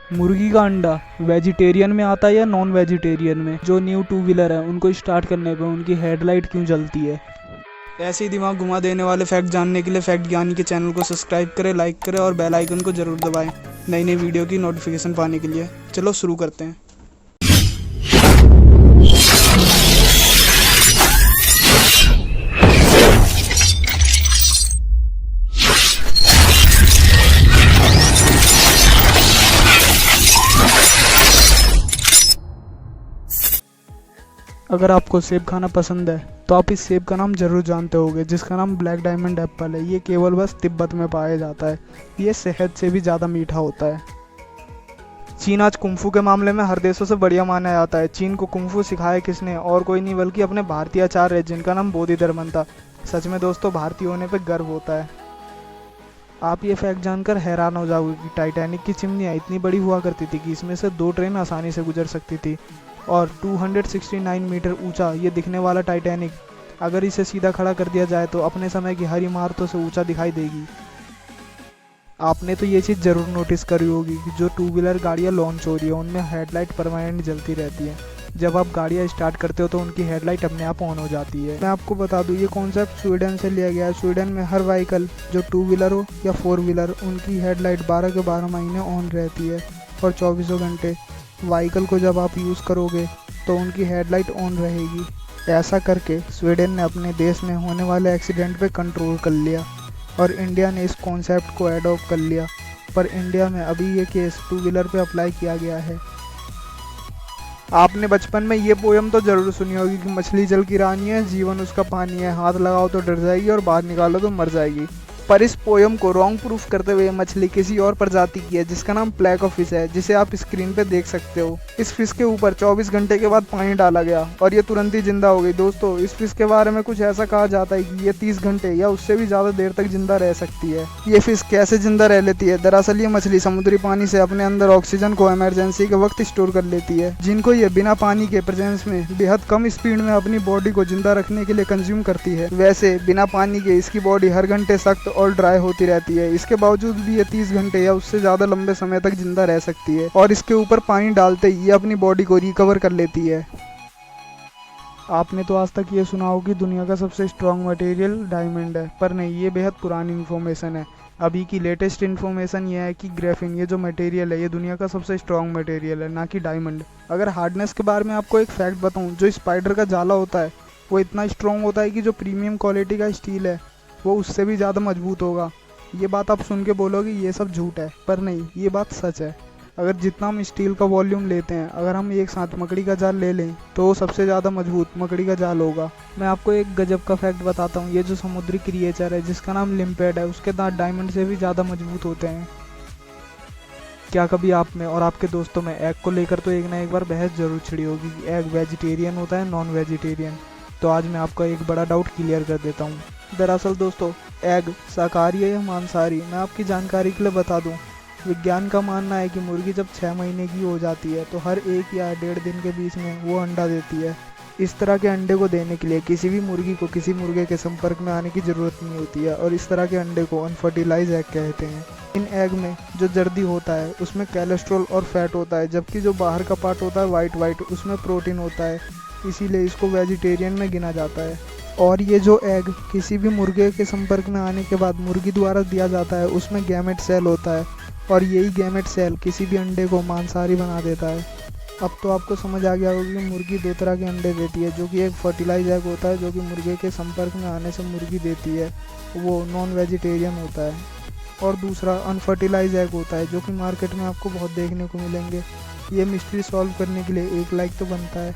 मुर्गी का अंडा वेजिटेरियन में आता है या नॉन वेजिटेरियन में? जो न्यू टू व्हीलर है उनको स्टार्ट करने पे उनकी हेडलाइट क्यों जलती है? ऐसे ही दिमाग घुमा देने वाले फैक्ट जानने के लिए फैक्ट ज्ञानी के चैनल को सब्सक्राइब करें, लाइक करें और बेल आइकन को जरूर दबाएं नई नई वीडियो की नोटिफिकेशन पाने के लिए। चलो शुरू करते हैं। अगर आपको सेब खाना पसंद है तो आप इस सेब का नाम जरूर जानते होंगे, जिसका नाम ब्लैक डायमंड एप्पल है। ये केवल बस तिब्बत में पाया जाता है। ये शहद से भी ज़्यादा मीठा होता है। चीन आज कुंफू के मामले में हर देशों से बढ़िया माना जाता है। चीन को कुंफू सिखाया किसने? और कोई नहीं बल्कि अपने भारतीय आचार्य, जिनका नाम बोधिधर्मन था। सच में दोस्तों, भारतीय होने पर गर्व होता है। आप ये फैक्ट जानकर हैरान हो जाओगे कि टाइटैनिक की चिमनियाँ इतनी बड़ी हुआ करती थी कि इसमें से 2 ट्रेन आसानी से गुजर सकती थी। और 269 मीटर ऊंचा ये दिखने वाला टाइटैनिक, अगर इसे सीधा खड़ा कर दिया जाए तो अपने समय की हर इमारतों से ऊंचा दिखाई देगी। आपने तो ये चीज़ ज़रूर नोटिस करी होगी कि जो 2 व्हीलर गाड़ियाँ लॉन्च हो रही है उनमें हेडलाइट परमानेंट जलती रहती है। जब आप गाड़ियाँ स्टार्ट करते हो तो उनकी हेडलाइट अपने आप ऑन हो जाती है। मैं आपको बता दूँ, ये कॉन्सेप्ट स्वीडन से लिया गया है। स्वीडन में हर व्हीकल, जो 2 व्हीलर हो या 4 व्हीलर, उनकी हेडलाइट 12 के 12 महीने ऑन रहती है और 24 घंटे व्हीकल को जब आप यूज़ करोगे तो उनकी हेडलाइट ऑन रहेगी। ऐसा करके स्वीडन ने अपने देश में होने वाले एक्सीडेंट पे कंट्रोल कर लिया और इंडिया ने इस कॉन्सेप्ट को एडॉप्ट कर लिया। पर इंडिया में अभी ये केस 2 व्हीलर पे अप्लाई किया गया है। आपने बचपन में ये पोयम तो ज़रूर सुनी होगी कि मछली जल की रानी है, जीवन उसका पानी है, हाथ लगाओ तो डर जाएगी और बाहर निकालो तो मर जाएगी। पर इस पोयम को रॉन्ग प्रूफ करते हुए मछली किसी और प्रजाति की है, जिसका नाम प्लेको फिश है, जिसे आप स्क्रीन पे देख सकते हो। इस फिश के ऊपर 24 घंटे के बाद पानी डाला गया और ये तुरंत ही जिंदा हो गई। दोस्तों, इस फिश के बारे में कुछ ऐसा कहा जाता है कि ये 30 घंटे या उससे भी ज़्यादा देर तक जिंदा रह सकती है। ये फिश कैसे जिंदा रह लेती है? दरअसल ये मछली समुद्री पानी से अपने अंदर ऑक्सीजन को इमरजेंसी के वक्त स्टोर कर लेती है, जिनको ये बिना पानी के प्रेजेंस में बेहद कम स्पीड में अपनी बॉडी को जिंदा रखने के लिए कंज्यूम करती है। वैसे बिना पानी के इसकी बॉडी हर घंटे सख्त और ड्राई होती रहती है। इसके बावजूद भी ये 30 घंटे या उससे ज़्यादा लंबे समय तक जिंदा रह सकती है और इसके ऊपर पानी डालते ही ये अपनी बॉडी को रिकवर कर लेती है। आपने तो आज तक ये सुना हो कि दुनिया का सबसे स्ट्रॉन्ग मटेरियल डायमंड है, पर नहीं, ये बेहद पुरानी इन्फॉर्मेशन है। अभी की लेटेस्ट इन्फॉर्मेशन ये है कि ग्रेफिन, ये जो मटेरियल है, ये दुनिया का सबसे स्ट्रॉन्ग मटेरियल है, ना कि डायमंड। अगर हार्डनेस के बारे में आपको एक फैक्ट बताऊँ, जो स्पाइडर का जाला होता है वो इतना स्ट्रॉन्ग होता है कि जो प्रीमियम क्वालिटी का स्टील है वो उससे भी ज़्यादा मजबूत होगा। ये बात आप सुन के बोलोगे ये सब झूठ है, पर नहीं, ये बात सच है। अगर जितना हम स्टील का वॉल्यूम लेते हैं, अगर हम एक साथ मकड़ी का जाल ले लें तो वो सबसे ज़्यादा मजबूत मकड़ी का जाल होगा। मैं आपको एक गजब का फैक्ट बताता हूँ। ये जो समुद्री क्रिएचर है जिसका नाम लिम्पेड है, उसके दांत डायमंड से भी ज़्यादा मजबूत होते हैं। क्या कभी आप में और आपके दोस्तों में एग को लेकर तो एक ना एक बार बहस जरूर छिड़ी होगी कि एग वेजिटेरियन होता है, नॉन वेजिटेरियन? तो आज मैं आपका एक बड़ा डाउट क्लियर कर देता हूँ। दरअसल दोस्तों, एग शाकाहारी है या मांसाहारी, मैं आपकी जानकारी के लिए बता दूं। विज्ञान का मानना है कि मुर्गी जब 6 महीने की हो जाती है तो हर 1 या 1.5 दिन के बीच में वो अंडा देती है। इस तरह के अंडे को देने के लिए किसी भी मुर्गी को किसी मुर्गे के संपर्क में आने की ज़रूरत नहीं होती है और इस तरह के अंडे को अनफर्टिलाइज एग कहते हैं। इन एग में जो जर्दी होता है उसमें कोलेस्ट्रॉल और फैट होता है, जबकि जो बाहर का पार्ट होता है वाइट उसमें प्रोटीन होता है, इसीलिए इसको वेजिटेरियन में गिना जाता है। और ये जो एग किसी भी मुर्गे के संपर्क में आने के बाद मुर्गी द्वारा दिया जाता है, उसमें गैमेट सेल होता है और यही गैमेट सेल किसी भी अंडे को मांसाहारी बना देता है। अब तो आपको समझ आ गया होगा कि मुर्गी 2 तरह के अंडे देती है, जो कि एक फर्टिलाइज एग होता है जो कि मुर्गे के संपर्क में आने से मुर्गी देती है, वो नॉन वेजिटेरियन होता है, और दूसरा अनफर्टिलाइज एग होता है जो कि मार्केट में आपको बहुत देखने को मिलेंगे। ये मिस्ट्री सॉल्व करने के लिए एक लाइक तो बनता है।